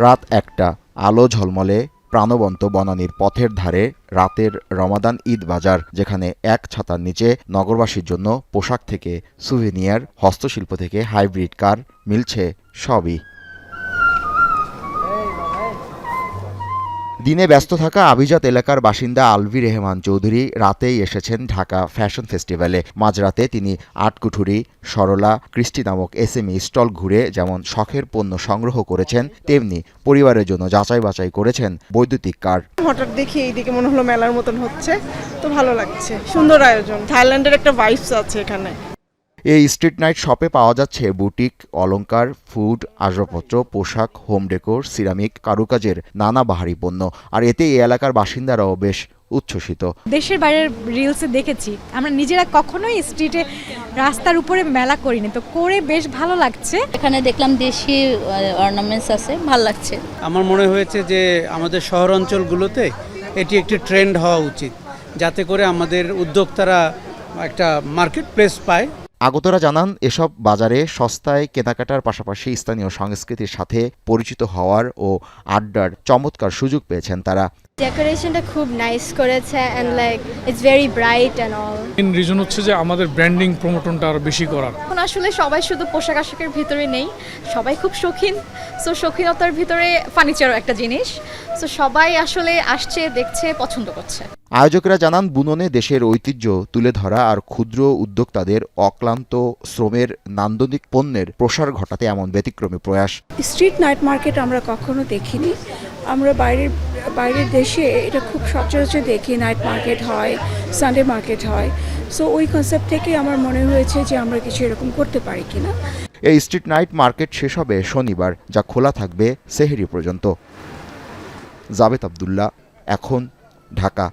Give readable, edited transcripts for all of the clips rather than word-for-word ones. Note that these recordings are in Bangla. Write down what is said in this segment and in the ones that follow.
রাত ১টা, আলো ঝলমলে প্রাণবন্ত বনানীর পথের ধারে রাতের রমাদান ঈদ বাজার, যেখানে এক ছাতার নিচে নগরবাসীর জন্য পোশাক থেকে সুভেনিয়ার, হস্তশিল্প থেকে হাইব্রিড কার মিলছে সবই। দিনে ব্যস্ত থাকা আভিজাত এলাকার বাসিন্দা আলভি রেহমান চৌধুরী রাতেই এসেছেন ঢাকা ফ্যাশন ফেস্টিভ্যালে। মাঝরাতে তিনি আটকুঠুরি, সরলা, কৃষ্টি নামক এসএমই স্টল ঘুরে যেমন শখের পণ্য সংগ্রহ করেছেন, তেমনি পরিবারের জন্য যাচাই বাছাই করেছেন বৈদ্যুতিক কার। হঠাৎ দেখি এইদিকে মনে হলো মেলার মতন হচ্ছে, তো ভালো লাগছে। সুন্দর আয়োজন, থাইল্যান্ডের একটা ভাইবস আছে এখানে। এই স্ট্রিট নাইট শপে পাওয়া যাচ্ছে বুটিক, অলংকার, ফুড, আসবাবপত্র, পোশাক, হোম ডেকোর, সিরামিক, কারুকাজের নানা বাহারি পণ্য। আর এতে এই এলাকার বাসিন্দারাও বেশ উচ্ছ্বসিত। দেশের বাইরের রিলসে দেখেছি, আমরা নিজেরা কখনোই স্ট্রিটে রাস্তার উপরে মেলা করিনি, তো করে বেশ ভালো লাগছে। এখানে দেখলাম দেশি অর্নামেন্টস আছে, ভালো লাগছে। আমার মনে হয়েছে যে আমাদের শহর অঞ্চলগুলোতে এটি একটি ট্রেন্ড হওয়া উচিত, যাতে করে আমাদের উদ্যোক্তারা একটা মার্কেট প্লেস পায়। আগতরা জানান, এসব বাজারে সস্তায় কেনাকাটার পাশাপাশি স্থানীয় সংস্কৃতির সাথে পরিচিত হওয়ার ও আড্ডার চমৎকার সুযোগ পেয়েছেন তারা। ডেকোরেশনটা খুব নাইস করেছে and like it's very bright and all. Main reason হচ্ছে যে আমাদের ব্র্যান্ডিং প্রমোশনটা আরো বেশি করার। এখন আসলে সবাই শুধু পোশাক আশাকের ভিতরে নেই, সবাই খুব শৌখিন। সো শৌখিনতার ভিতরে ফার্নিচারও একটা জিনিস। সো সবাই আসলে আসছে, দেখছে, পছন্দ করছে। আয়োজকরা জানান, বুননে দেশের ঐতিহ্য তুলে ধরা আর ক্ষুদ্র উদ্যোক্তাদের অক্লান্ত শ্রমের নান্দনিক পণ্যের প্রসার ঘটাতে এমন ব্যতিক্রমী প্রয়াস। স্ট্রিট নাইট মার্কেট আমরা কখনো দেখিনি। আমরা বাইরের দেশে এটা খুব সচরাচর দেখি, নাইট মার্কেট হয়, সানডে মার্কেট হয়। সো ওই কনসেপ্ট থেকে আমার মনে হয়েছে যে আমরা কিছু এরকম করতে পারি কিনা। এই স্ট্রিট নাইট মার্কেট শেষ হবে শনিবার, যা খোলা থাকবে সেহরি পর্যন্ত। জাবেদ আব্দুল্লাহ, এখন, ঢাকা।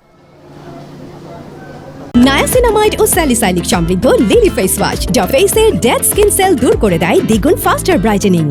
নায়াসিনামাইড ও স্যালিসাইলিক সমৃদ্ধ লিলি ফেস ওয়াশ, যা ফেসের ডেড স্কিন সেল দূর করে দেয় দ্বিগুণ ফাস্টার ব্রাইটেনিং।